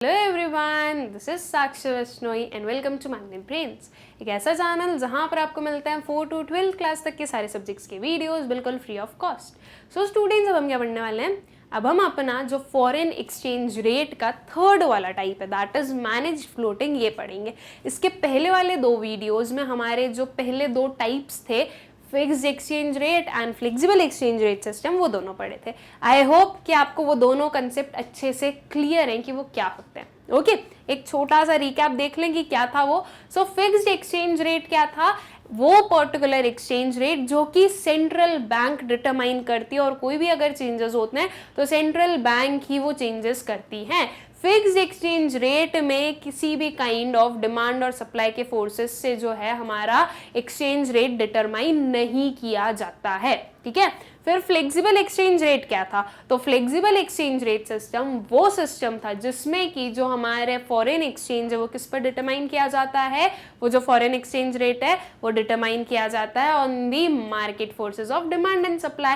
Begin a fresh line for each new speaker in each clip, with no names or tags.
Hello everyone, this is Sakshi Vaishnoi and welcome to Magnet Brains. एक ऐसा channel जहां पर आपको मिलते हैं 4 to 12 क्लास तक के सारे सब्जेक्ट्स के वीडियोस बिल्कुल free of cost. So students, अब हम क्या पढ़ने वाले हैं? अब हम अपना जो फॉरेन एक्सचेंज रेट का थर्ड वाला टाइप है, दैट इज मैनेज्ड फ्लोटिंग, ये पढ़ेंगे। इसके पहले वाले दो वीडियोस में हमारे जो पहले दो टाइप्स थे, fixed exchange rate and flexible exchange rate system, वो दोनों पढ़े थे। आई होप कि आपको वो दोनों कंसेप्ट अच्छे से क्लियर हैं कि वो क्या होते हैं। ओके, एक छोटा सा रिकैप देख लें कि क्या था वो। सो फिक्स्ड एक्सचेंज रेट क्या था? वो पर्टिकुलर एक्सचेंज रेट जो कि सेंट्रल बैंक डिटरमाइन करती है, और कोई भी अगर चेंजेस होते हैं तो सेंट्रल बैंक ही वो चेंजेस करती हैं। फिक्स्ड एक्सचेंज रेट में किसी भी काइंड ऑफ डिमांड और सप्लाई के फोर्सेस से जो है हमारा एक्सचेंज रेट डिटरमाइन नहीं किया जाता है, ठीक है। फिर फ्लेक्सिबल एक्सचेंज रेट क्या था? तो फ्लेक्सिबल एक्सचेंज रेट सिस्टम वो सिस्टम था जिसमें कि जो हमारे फॉरेन एक्सचेंज है वो किस पर डिटरमाइन किया जाता है? वो जो फॉरेन एक्सचेंज रेट है वो डिटरमाइन किया जाता है on the market forces of demand and supply.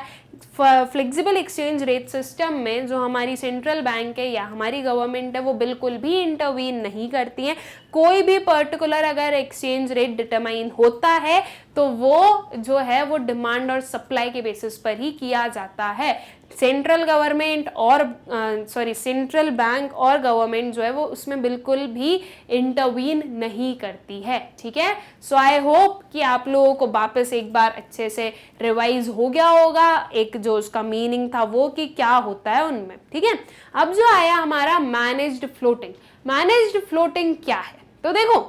Flexible exchange rate system में जो हमारी सेंट्रल बैंक है या हमारी गवर्नमेंट है वो बिल्कुल भी इंटरवीन नहीं करती है। कोई भी पर्टिकुलर अगर एक्सचेंज रेट डिटरमाइन होता है तो वो जो है वो डिमांड और सप्लाई के बेसिस पर ही किया जाता है। सेंट्रल गवर्नमेंट और सेंट्रल बैंक और गवर्नमेंट जो है वो उसमें बिल्कुल भी इंटरवीन नहीं करती है, ठीक है। सो आई होप कि आप लोगों को वापस एक बार अच्छे से रिवाइज हो गया होगा, एक जो उसका मीनिंग था वो कि क्या होता है उनमें, ठीक है। अब जो आया हमारा मैनेज्ड फ्लोटिंग। मैनेज्ड फ्लोटिंग क्या है? तो देखो,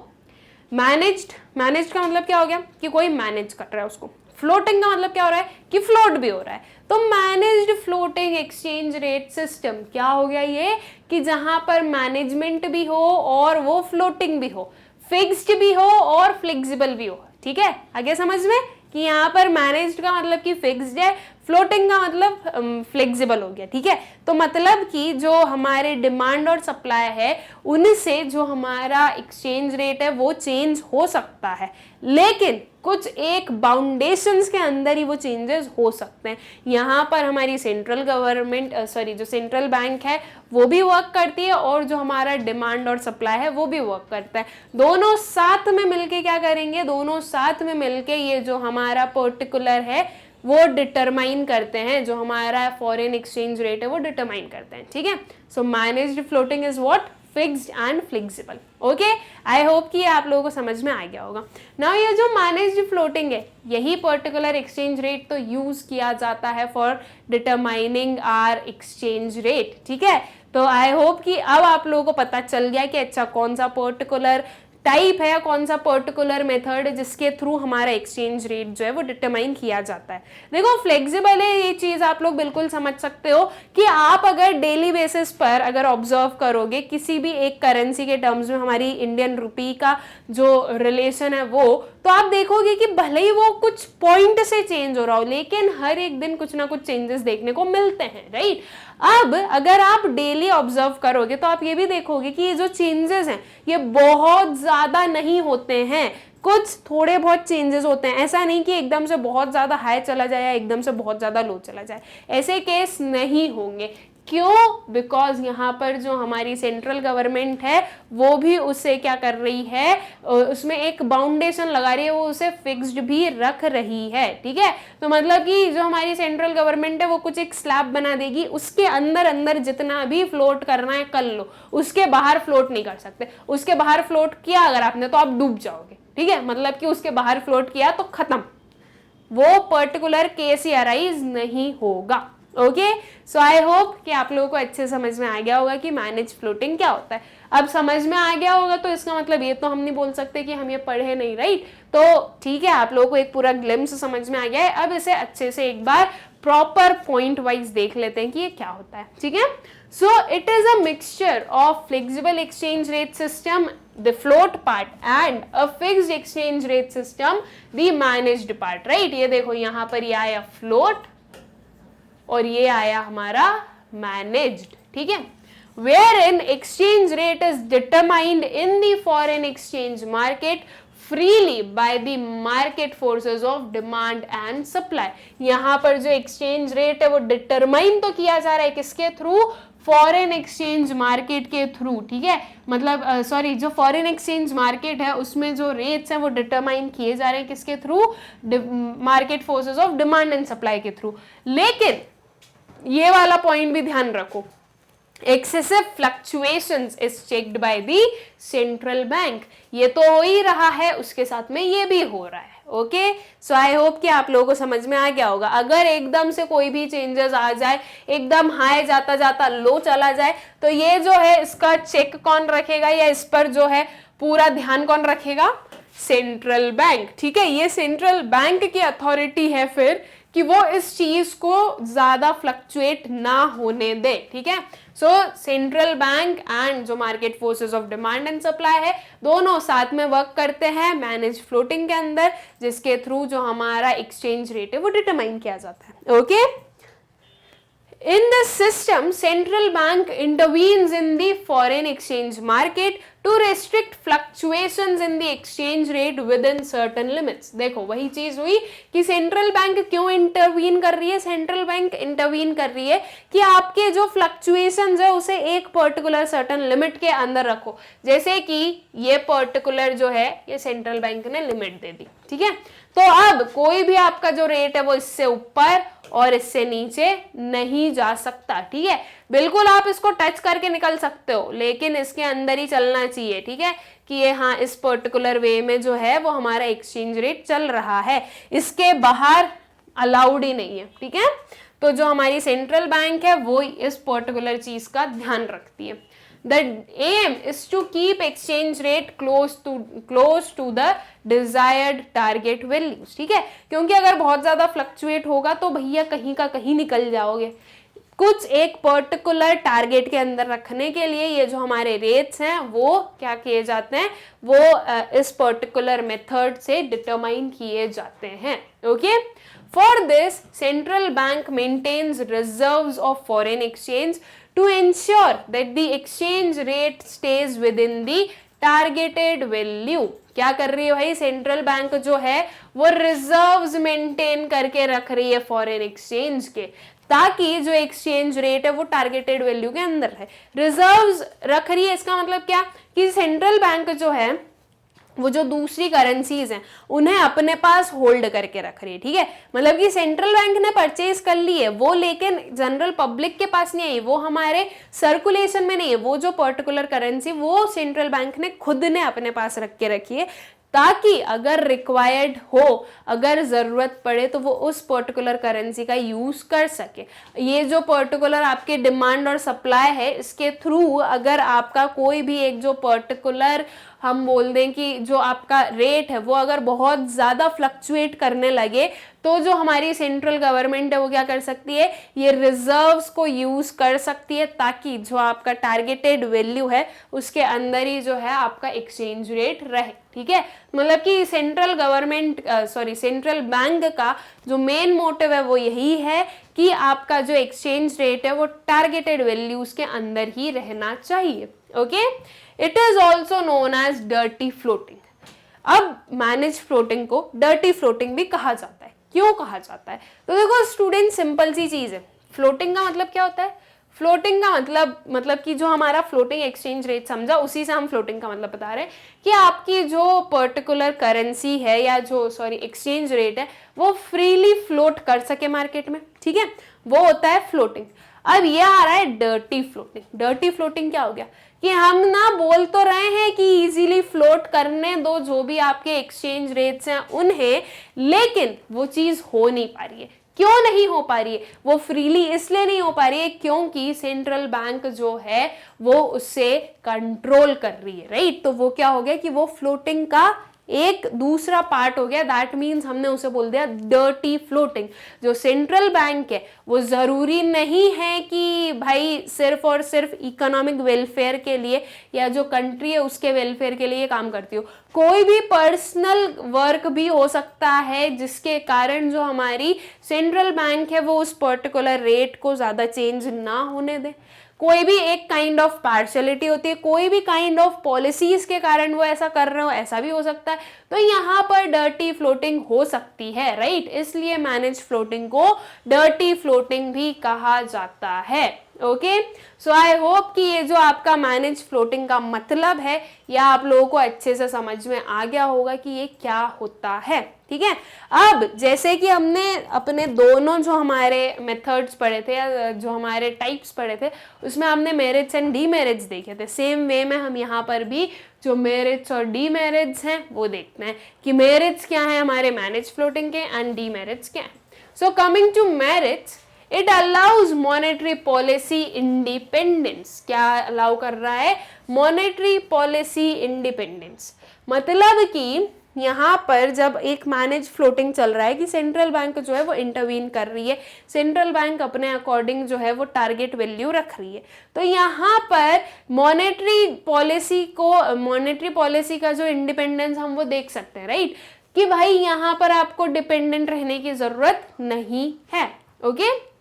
मैनेज्ड का मतलब क्या हो गया कि कोई मैनेज कर रहा है उसको। फ्लोटिंग का मतलब क्या हो रहा है कि फ्लोट भी हो रहा है। तो managed floating exchange rate system क्या हो गया? ये कि जहां पर मैनेजमेंट भी हो और वो फ्लोटिंग भी हो, फिक्स्ड भी हो और फ्लेक्सिबल भी हो, ठीक है। आगे समझ में कि यहाँ पर मैनेज्ड का मतलब कि फिक्स्ड है, फ्लोटिंग का मतलब फ्लेक्सिबल हो गया, ठीक है। तो मतलब कि जो हमारे डिमांड और सप्लाई है उनसे जो हमारा एक्सचेंज रेट है वो चेंज हो सकता है, लेकिन कुछ एक बाउंडेशंस के अंदर ही वो चेंजेस हो सकते हैं। यहाँ पर हमारी सेंट्रल गवर्नमेंट जो सेंट्रल बैंक है वो भी वर्क करती है और जो हमारा डिमांड और सप्लाई है वो भी वर्क करता है। दोनों साथ में मिलके क्या करेंगे? दोनों साथ में मिलके ये जो हमारा पर्टिकुलर है वो डिटरमाइन करते हैं, जो हमारा फॉरेन एक्सचेंज रेट है वो डिटरमाइन करते हैं, ठीक है। So managed floating is what? Fixed and flexible. Okay, I hope कि आप लोगों को समझ में आ गया होगा। नाउ ये जो मैनेज्ड फ्लोटिंग है, यही पर्टिकुलर एक्सचेंज रेट तो यूज किया जाता है for determining our exchange rate, ठीक है। तो आई होप कि अब आप लोगों को पता चल गया कि अच्छा कौन सा पर्टिकुलर टाइप है, कौन सा पर्टिकुलर मेथड है जिसके थ्रू हमारा एक्सचेंज रेट जो है वो डिटरमाइन किया जाता है। देखो, फ्लेक्सिबल है, ये चीज आप लोग बिल्कुल समझ सकते हो कि आप अगर डेली बेसिस पर अगर ऑब्जर्व करोगे किसी भी एक करेंसी के टर्म्स में हमारी इंडियन रुपी का जो रिलेशन है वो, तो आप देखोगे कि भले ही वो कुछ पॉइंट से चेंज हो रहा हो, लेकिन हर एक दिन कुछ ना कुछ चेंजेस देखने को मिलते हैं, राइट। अब अगर आप डेली ऑब्जर्व करोगे तो आप ये भी देखोगे कि ये जो चेंजेस हैं ये बहुत ज्यादा नहीं होते हैं, कुछ थोड़े बहुत चेंजेस होते हैं। ऐसा नहीं कि एकदम से बहुत ज्यादा हाई चला जाए या एकदम से बहुत ज्यादा लो चला जाए, ऐसे केस नहीं होंगे। क्यों? बिकॉज यहाँ पर जो हमारी सेंट्रल गवर्नमेंट है वो भी उसे क्या कर रही है, उसमें एक बाउंडेशन लगा रही है, वो उसे फिक्स्ड भी रख रही है, ठीक है। तो मतलब कि जो हमारी सेंट्रल गवर्नमेंट है वो कुछ एक स्लैब बना देगी, उसके अंदर अंदर जितना भी फ्लोट करना है कर लो, उसके बाहर फ्लोट नहीं कर सकते। उसके बाहर फ्लोट किया अगर आपने तो आप डूब जाओगे, ठीक है। मतलब कि उसके बाहर फ्लोट किया तो खत्म, वो पर्टिकुलर केस ही अराइज नहीं होगा। ओके, सो आई होप कि आप लोगों को अच्छे समझ में आ गया होगा कि मैनेज फ्लोटिंग क्या होता है। अब समझ में आ गया होगा तो इसका मतलब ये तो हम नहीं बोल सकते कि हम ये पढ़े नहीं, राइट। तो ठीक है, आप लोगों को एक पूरा ग्लिम्स समझ में आ गया है। अब इसे अच्छे से एक बार प्रॉपर पॉइंट वाइज देख लेते हैं कि ये क्या होता है, ठीक है। So it is a mixture of flexible exchange rate system, the float part, and a fixed exchange rate system, the managed part, right। ये देखो यहाँ पर ये आया फ्लोट और ये आया हमारा मैनेज्ड, ठीक है। wherein exchange rate is determined in the foreign exchange market freely by the market forces of demand and supply। यहाँ पर जो exchange rate है वो determine तो किया जा रहा है किसके थ्रू? फॉरेन एक्सचेंज मार्केट के थ्रू, ठीक है, मतलब जो फॉरेन एक्सचेंज मार्केट है उसमें जो रेट्स हैं वो डिटरमाइन किए जा रहे हैं किसके through, market forces of demand and supply के थ्रू। लेकिन ये वाला पॉइंट भी ध्यान रखो, excessive fluctuations is checked by the central bank। ये तो हो ही रहा है, उसके साथ में ये भी हो रहा है। ओके, सो आई होप कि आप लोगों को समझ में आ गया होगा। अगर एकदम से कोई भी चेंजेस आ जाए, एकदम हाई जाता जाता लो चला जाए, तो ये जो है इसका चेक कौन रखेगा, या इस पर जो है पूरा ध्यान कौन रखेगा, सेंट्रल बैंक। ठीक है, ये सेंट्रल बैंक की अथॉरिटी है फिर कि वो इस चीज को ज्यादा फ्लक्चुएट ना होने दे। ठीक है, सो सेंट्रल बैंक एंड जो market forces of demand and supply है, दोनों साथ में वर्क करते हैं मैनेज फ्लोटिंग के अंदर, जिसके थ्रू जो हमारा एक्सचेंज रेट है वो डिटरमाइन किया जाता है। Okay, in this system central bank intervenes in the foreign exchange market to restrict fluctuations in the exchange rate within certain limits। देखो वही चीज हुई कि सेंट्रल बैंक क्यों इंटरवीन कर रही है, सेंट्रल बैंक इंटरवीन कर रही है कि आपके जो फ्लक्चुएशंस है उसे एक पर्टिकुलर सर्टन लिमिट के अंदर रखो। जैसे कि ये पर्टिकुलर जो है ये सेंट्रल बैंक ने लिमिट दे दी। ठीक है, तो अब कोई भी आपका जो रेट है वो इससे ऊपर और इससे नीचे नहीं जा सकता। ठीक है, बिल्कुल आप इसको टच करके निकल सकते हो, लेकिन इसके अंदर ही चलना चाहिए। ठीक है, कि ये हाँ इस पर्टिकुलर वे में जो है वो हमारा एक्सचेंज रेट चल रहा है, इसके बाहर अलाउड ही नहीं है। ठीक है, तो जो हमारी सेंट्रल बैंक है वो इस पर्टिकुलर चीज का ध्यान रखती है। The aim is to keep exchange rate close to the desired target values। ठीक है, क्योंकि अगर बहुत ज्यादा फ्लक्चुएट होगा तो भैया कहीं का कहीं निकल जाओगे। कुछ एक पर्टिकुलर टारगेट के अंदर रखने के लिए ये जो हमारे रेट्स हैं वो क्या किए जाते हैं, वो इस पर्टिकुलर मेथड से डिटरमाइन किए जाते हैं। Okay, for this central bank maintains reserves of foreign exchange to ensure that the exchange rate stays within the targeted value। क्या कर रही है भाई सेंट्रल बैंक जो है वो रिजर्व्स मेंटेन करके रख रही है फॉरेन एक्सचेंज के, ताकि जो एक्सचेंज रेट है वो टारगेटेड वैल्यू के अंदर है। रिजर्व्स रख रही है, इसका मतलब क्या कि सेंट्रल बैंक जो है वो जो दूसरी करेंसीज हैं उन्हें अपने पास होल्ड करके रख रही है। ठीक है, मतलब कि सेंट्रल बैंक ने परचेज कर ली है वो, लेकिन जनरल पब्लिक के पास नहीं है, वो हमारे सर्कुलेशन में नहीं है। वो जो पर्टिकुलर करेंसी वो सेंट्रल बैंक ने खुद ने अपने पास रख के रखी है, ताकि अगर रिक्वायर्ड हो, अगर जरूरत पड़े तो वो उस पर्टिकुलर करेंसी का यूज कर सके। ये जो पर्टिकुलर आपके डिमांड और सप्लाई है, इसके थ्रू अगर आपका कोई भी एक जो पर्टिकुलर हम बोल दें कि जो आपका रेट है वो अगर बहुत ज़्यादा फ्लक्चुएट करने लगे, तो जो हमारी सेंट्रल गवर्नमेंट है वो क्या कर सकती है, ये रिजर्व्स को यूज कर सकती है, ताकि जो आपका टारगेटेड वैल्यू है उसके अंदर ही जो है आपका एक्सचेंज रेट रहे। ठीक है, मतलब कि सेंट्रल गवर्नमेंट सेंट्रल बैंक का जो मेन मोटिव है वो यही है कि आपका जो एक्सचेंज रेट है वो टारगेटेड वैल्यूज के अंदर ही रहना चाहिए। Okay, it is also known as dirty floating. अब मैनेज फ्लोटिंग को डर्टी फ्लोटिंग भी कहा जाता है। क्यों कहा जाता है, तो देखो स्टूडेंट सिंपल सी चीज है। फ्लोटिंग का मतलब क्या होता है, फ्लोटिंग का मतलब कि जो हमारा फ्लोटिंग एक्सचेंज रेट समझा, उसी से हम फ्लोटिंग का मतलब बता रहे हैं कि आपकी जो पर्टिकुलर करेंसी है या जो एक्सचेंज रेट है वो फ्रीली फ्लोट कर सके मार्केट में। ठीक है, वो होता है फ्लोटिंग। अब ये आ रहा है डर्टी फ्लोटिंग। डर्टी फ्लोटिंग क्या हो गया कि हम ना बोल तो रहे हैं कि इजीली फ्लोट करने दो जो भी आपके एक्सचेंज रेट्स हैं उन्हें, लेकिन वो चीज हो नहीं पा रही है। क्यों नहीं हो पा रही है, वो फ्रीली इसलिए नहीं हो पा रही है क्योंकि सेंट्रल बैंक जो है वो उससे कंट्रोल कर रही है। राइट, तो वो क्या हो गया कि वो फ्लोटिंग का एक दूसरा पार्ट हो गया। दैट मीन्स हमने उसे बोल दिया डर्टी फ्लोटिंग। जो सेंट्रल बैंक है वो जरूरी नहीं है कि भाई सिर्फ और सिर्फ इकोनॉमिक वेलफेयर के लिए या जो कंट्री है उसके वेलफेयर के लिए ये काम करती हो, कोई भी पर्सनल वर्क भी हो सकता है जिसके कारण जो हमारी सेंट्रल बैंक है वो उस पर्टिकुलर रेट को ज्यादा चेंज ना होने दे। कोई भी एक काइंड ऑफ पार्शियलिटी होती है, कोई भी काइंड ऑफ पॉलिसीज के कारण वो ऐसा कर रहे हो, ऐसा भी हो सकता है। तो यहाँ पर डर्टी फ्लोटिंग हो सकती है। राइट, इसलिए मैनेज फ्लोटिंग को डर्टी फ्लोटिंग भी कहा जाता है। ओके, सो आई होप कि ये जो आपका मैनेज फ्लोटिंग का मतलब है या आप लोगों को अच्छे से समझ में आ गया होगा कि ये क्या होता है। ठीक है, अब जैसे कि हमने अपने दोनों जो हमारे मेथड्स पढ़े थे या जो हमारे टाइप्स पढ़े थे उसमें हमने मेरिट्स एंड डीमेरिट्स देखे थे, सेम वे में हम यहाँ पर भी जो मेरिट्स और डीमेरिट्स हैं वो देखते हैं कि मेरिट्स क्या है हमारे मैनेज फ्लोटिंग के एंड डीमेरिट्स क्या है। So coming to merits, it allows monetary policy independence. क्या अलाउ कर रहा है? Monetary policy independence. मतलब कि यहाँ पर जब एक मैनेज फ्लोटिंग चल रहा है कि सेंट्रल बैंक जो है वो इंटरवीन कर रही है, सेंट्रल बैंक अपने अकॉर्डिंग जो है वो टारगेट वैल्यू रख रही है, तो यहाँ पर मॉनेटरी पॉलिसी का जो इंडिपेंडेंस हम वो देख सकते हैं, राइट, कि भाई यहाँ पर आपको डिपेंडेंट रहने की जरूरत नहीं है। Okay,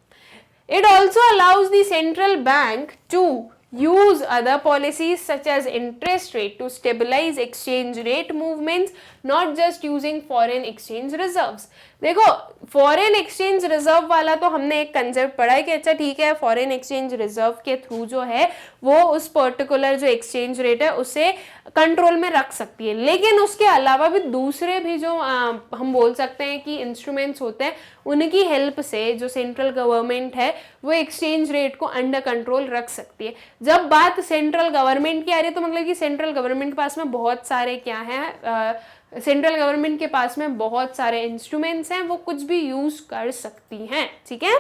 it also allows the central bank to use other policies such as interest rate to stabilize exchange rate movements, not just using foreign exchange reserves. देखो, फॉरेन एक्सचेंज रिजर्व वाला तो हमने एक कंसेप्ट पढ़ा है कि अच्छा ठीक है, फॉरेन एक्सचेंज रिजर्व के थ्रू जो है वो उस पर्टिकुलर जो एक्सचेंज रेट है उसे कंट्रोल में रख सकती है, लेकिन उसके अलावा भी दूसरे भी जो हम बोल सकते हैं कि इंस्ट्रूमेंट्स होते हैं उनकी हेल्प से जो सेंट्रल गवर्नमेंट है वो एक्सचेंज रेट को अंडर कंट्रोल रख सकती है। जब बात सेंट्रल गवर्नमेंट की आ रही है तो मतलब कि सेंट्रल गवर्नमेंट के पास में बहुत सारे क्या है, सेंट्रल गवर्नमेंट के पास में बहुत सारे इंस्ट्रूमेंट्स हैं, वो कुछ भी यूज कर सकती हैं। ठीक है,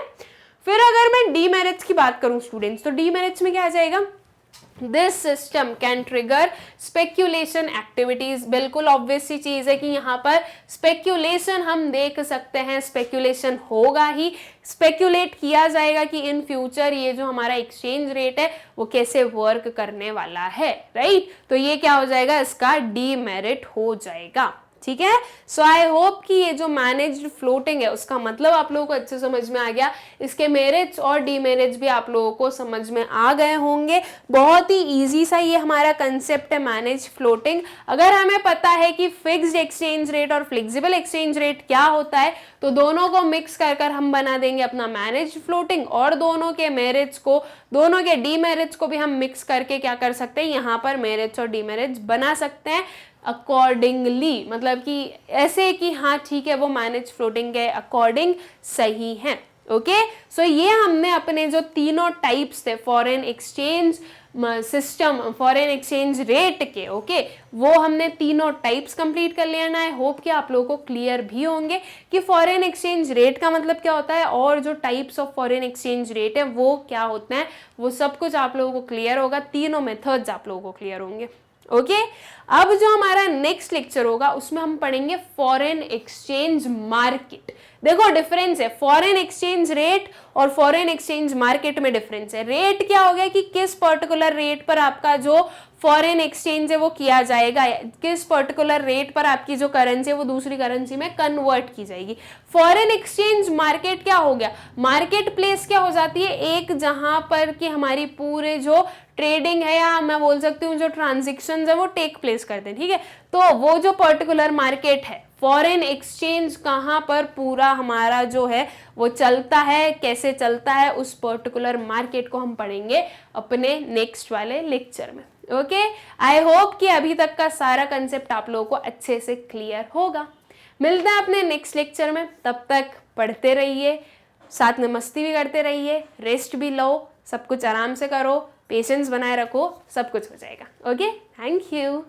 फिर अगर मैं डीमेरिट्स की बात करूं स्टूडेंट्स, तो डीमेरिट्स में क्या आ जाएगा? This system can trigger speculation activities. बिल्कुल ऑब्वियस सी चीज है कि यहाँ पर स्पेक्यूलेशन हम देख सकते हैं, स्पेक्यूलेशन होगा ही, स्पेक्यूलेट किया जाएगा कि इन फ्यूचर ये जो हमारा एक्सचेंज रेट है वो कैसे वर्क करने वाला है, राइट। तो ये क्या हो जाएगा? इसका डीमेरिट हो जाएगा। ठीक है, सो आई होप कि ये जो मैनेज्ड फ्लोटिंग है उसका मतलब आप लोगों को अच्छे समझ में आ गया, इसके मेरिट्स और डीमेरिट्स भी आप लोगों को समझ में आ गए होंगे। बहुत ही इजी सा ये हमारा कंसेप्ट है मैनेज फ्लोटिंग। अगर हमें पता है कि फिक्स्ड एक्सचेंज रेट और फ्लेक्सिबल एक्सचेंज रेट क्या होता है तो दोनों को मिक्स कर हम बना देंगे अपना मैनेज फ्लोटिंग, और दोनों के मेरिट्स को, दोनों के डीमेरिट्स को भी हम मिक्स करके क्या कर सकते हैं, यहाँ पर मेरिट्स और डीमेरिट्स बना सकते हैं अकॉर्डिंगली, मतलब कि ऐसे कि हाँ ठीक है वो मैनेज फ्लोटिंग के अकॉर्डिंग सही है। ओके, सो ये हमने अपने जो तीनों टाइप्स थे foreign exchange system, foreign exchange rate के, ओके, वो हमने तीनों टाइप्स कंप्लीट कर लिया ना। आई होप कि आप लोगों को क्लियर भी होंगे कि फॉरेन एक्सचेंज रेट का मतलब क्या होता है और जो types of foreign exchange rate है वो क्या होते हैं, वो सब कुछ आप लोगों को क्लियर होगा, तीनों मेथड्स आप लोगों को क्लियर होंगे। ओके, अब जो हमारा नेक्स्ट लेक्चर होगा उसमें हम पढ़ेंगे फॉरेन एक्सचेंज मार्केट। देखो डिफरेंस है, फॉरेन एक्सचेंज रेट और फॉरेन एक्सचेंज मार्केट में डिफरेंस है। रेट क्या हो गया कि किस पर्टिकुलर रेट पर आपका जो फॉरेन एक्सचेंज है वो किया जाएगा, किस पर्टिकुलर रेट पर आपकी जो करेंसी है वो दूसरी करेंसी में कन्वर्ट की जाएगी। फॉरेन एक्सचेंज मार्केट क्या हो गया, मार्केट प्लेस क्या हो जाती है, एक जहां पर कि हमारी पूरे जो ट्रेडिंग है या मैं बोल सकती हूँ जो ट्रांजेक्शन है वो टेक प्लेस करते हैं। ठीक है, तो वो जो पर्टिकुलर मार्केट है फॉरेन एक्सचेंज कहाँ पर पूरा हमारा जो है वो चलता है, कैसे चलता है, उस पर्टिकुलर मार्केट को हम पढ़ेंगे अपने नेक्स्ट वाले लेक्चर में। ओके, आई होप कि अभी तक का सारा कंसेप्ट आप लोगों को अच्छे से क्लियर होगा। मिलते हैं अपने नेक्स्ट लेक्चर में, तब तक पढ़ते रहिए, साथ में मस्ती भी करते रहिए, रेस्ट भी लो, सब कुछ आराम से करो, पेशेंस बनाए रखो, सब कुछ हो जाएगा। Okay, thank you.